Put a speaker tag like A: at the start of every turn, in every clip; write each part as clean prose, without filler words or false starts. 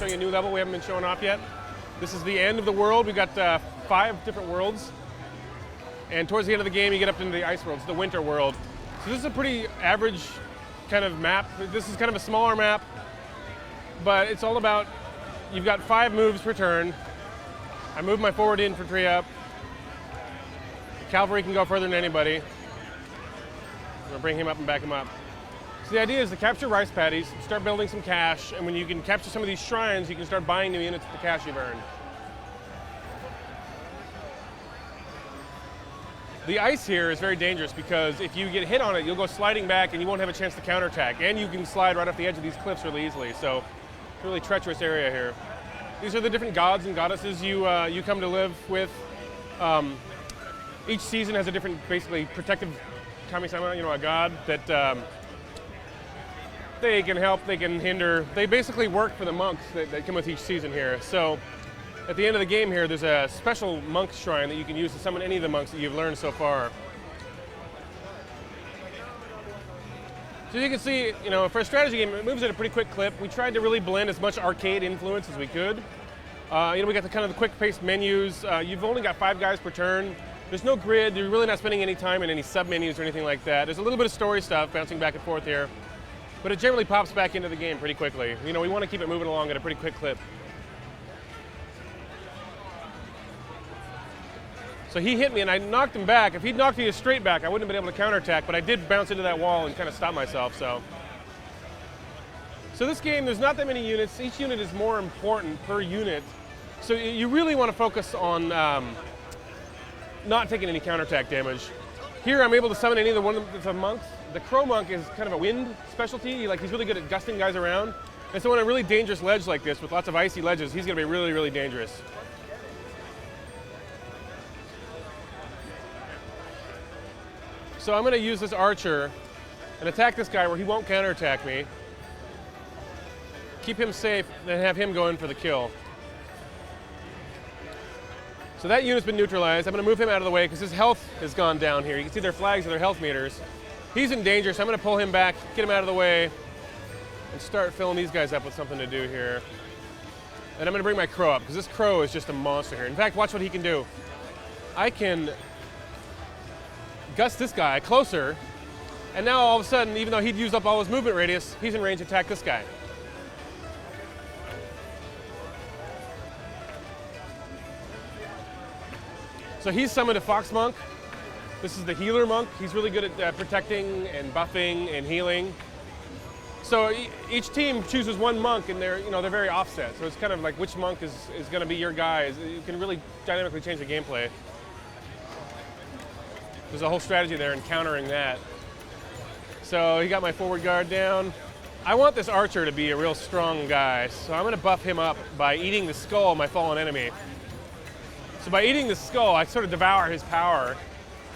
A: show you a new level we haven't been showing off yet. This is the end of the world. We've got 5 different worlds. And towards the end of the game, you get up into the ice world. It's the winter world. So this is a pretty average kind of map. This is kind of a smaller map, but it's all about, you've got 5 moves per turn. I move my forward infantry up. Cavalry can go further than anybody. I'm gonna bring him up and back him up. So the idea is to capture rice paddies, start building some cash, and when you can capture some of these shrines, you can start buying new units with the cash you've earned. The ice here is very dangerous because if you get hit on it, you'll go sliding back and you won't have a chance to counterattack. And you can slide right off the edge of these cliffs really easily, so it's a really treacherous area here. These are the different gods and goddesses you come to live with. Each season has a different, basically, protective kami-sama, a god that they can help, they can hinder. They basically work for the monks that come with each season here. So at the end of the game here, there's a special monk shrine that you can use to summon any of the monks that you've learned so far. So you can see, for a strategy game, it moves at a pretty quick clip. We tried to really blend as much arcade influence as we could. We got the kind of the quick-paced menus. You've only got 5 guys per turn. There's no grid. You're really not spending any time in any sub-menus or anything like that. There's a little bit of story stuff bouncing back and forth here, but it generally pops back into the game pretty quickly. We want to keep it moving along at a pretty quick clip. So he hit me and I knocked him back. If he'd knocked me straight back, I wouldn't have been able to counterattack, but I did bounce into that wall and kind of stop myself, so. So this game, there's not that many units. Each unit is more important per unit. So you really want to focus on not taking any counterattack damage. Here I'm able to summon any of the monks. The Crow Monk is kind of a wind specialty. He's really good at gusting guys around. And so on a really dangerous ledge like this with lots of icy ledges, he's going to be really, really dangerous. So I'm going to use this archer and attack this guy where he won't counterattack me. Keep him safe, and have him go in for the kill. So that unit's been neutralized. I'm going to move him out of the way because his health has gone down here. You can see their flags are their health meters. He's in danger, so I'm going to pull him back, get him out of the way, and start filling these guys up with something to do here. And I'm going to bring my crow up because this crow is just a monster here. In fact, watch what he can do. I can gust this guy closer, and now all of a sudden, even though he'd used up all his movement radius, he's in range to attack this guy. So he's summoned a Fox Monk. This is the Healer Monk. He's really good at protecting and buffing and healing. So each team chooses one monk, and they're very offset. So it's kind of like which monk is going to be your guy. You can really dynamically change the gameplay. There's a whole strategy there in countering that. So he got my forward guard down. I want this archer to be a real strong guy, so I'm going to buff him up by eating the skull of my fallen enemy. So by eating the skull, I sort of devour his power.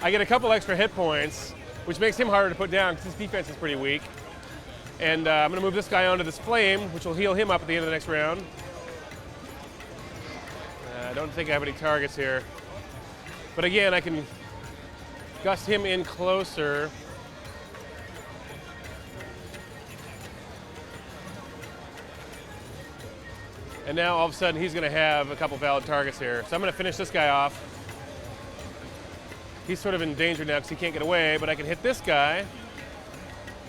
A: I get a couple extra hit points, which makes him harder to put down because his defense is pretty weak. And I'm going to move this guy onto this flame, which will heal him up at the end of the next round. I don't think I have any targets here. But again, I can gust him in closer. And now all of a sudden he's going to have a couple valid targets here. So I'm going to finish this guy off. He's sort of in danger now because he can't get away, but I can hit this guy,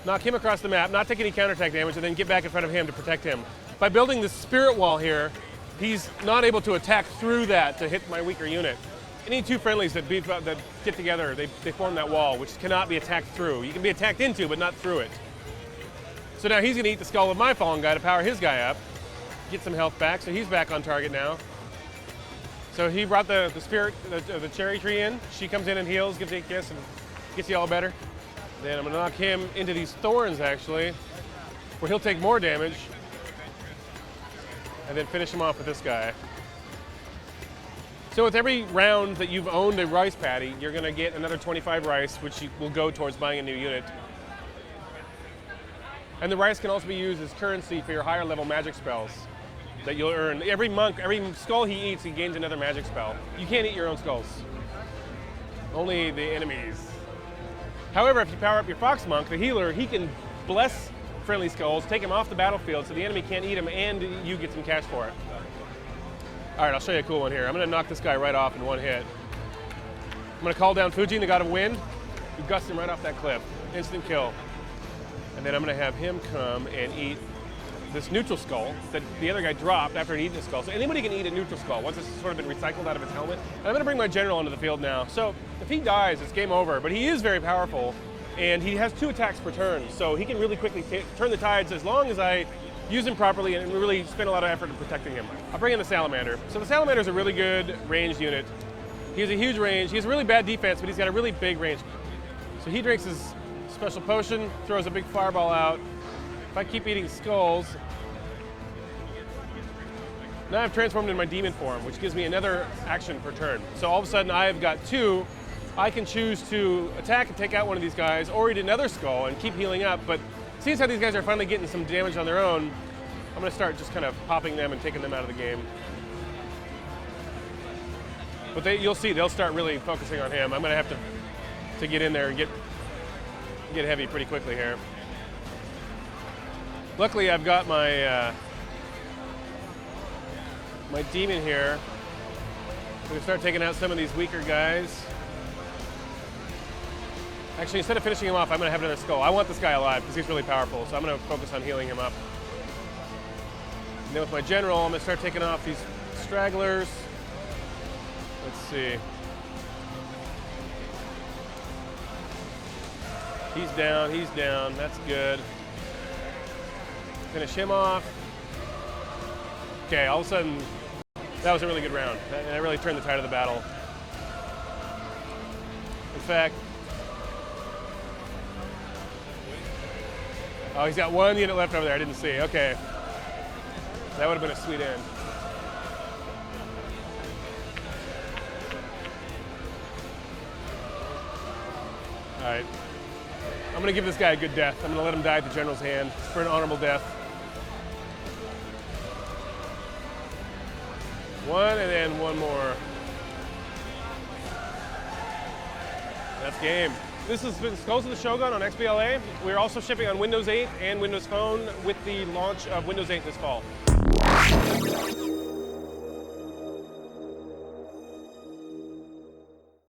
A: knock him across the map, not take any counterattack damage, and then get back in front of him to protect him. By building this spirit wall here, he's not able to attack through that to hit my weaker unit. Any two friendlies that get together, they form that wall, which cannot be attacked through. You can be attacked into, but not through it. So now he's going to eat the skull of my fallen guy to power his guy up, get some health back, so he's back on target now. So he brought the spirit, the cherry tree in. She comes in and heals, gives you a kiss, and gets you all better. Then I'm going to knock him into these thorns, actually, where he'll take more damage, and then finish him off with this guy. So with every round that you've owned a rice paddy, you're going to get another 25 rice, which will go towards buying a new unit. And the rice can also be used as currency for your higher level magic spells that you'll earn. Every monk, every skull he eats, he gains another magic spell. You can't eat your own skulls. Only the enemies. However, if you power up your Fox Monk, the healer, he can bless friendly skulls, take him off the battlefield so the enemy can't eat him and you get some cash for it. All right, I'll show you a cool one here. I'm gonna knock this guy right off in one hit. I'm gonna call down Fujin, the god of wind. You gust him right off that cliff. Instant kill. And then I'm gonna have him come and eat this neutral skull that the other guy dropped after he'd eaten the skull. So anybody can eat a neutral skull once it's sort of been recycled out of its helmet. And I'm gonna bring my general onto the field now. So if he dies, it's game over, but he is very powerful and he has 2 attacks per turn. So he can really quickly turn the tides as long as I use him properly and really spend a lot of effort in protecting him. I'll bring in the Salamander. So the Salamander is a really good ranged unit. He has a huge range. He has a really bad defense, but he's got a really big range. So he drinks his special potion, throws a big fireball out. If I keep eating skulls, now I've transformed into my demon form, which gives me another action per turn. So all of a sudden I've got 2. I can choose to attack and take out one of these guys, or eat another skull and keep healing up. But seeing as how these guys are finally getting some damage on their own, I'm gonna start just kind of popping them and taking them out of the game. But you'll see, they'll start really focusing on him. I'm gonna have to get in there and get heavy pretty quickly here. Luckily, I've got my my demon here. I'm gonna start taking out some of these weaker guys. Actually, instead of finishing him off, I'm gonna have another skull. I want this guy alive because he's really powerful, so I'm gonna focus on healing him up. And then with my general, I'm gonna start taking off these stragglers. Let's see. He's down, that's good. Finish him off. Okay, all of a sudden, that was a really good round. That really turned the tide of the battle. In fact, oh, he's got 1 unit left over there, I didn't see, okay. That would have been a sweet end. All right, I'm gonna give this guy a good death. I'm gonna let him die at the general's hand for an honorable death. 1 and then 1 more. That's game. This has been Skulls of the Shogun on XBLA. We're also shipping on Windows 8 and Windows Phone with the launch of Windows 8 this fall.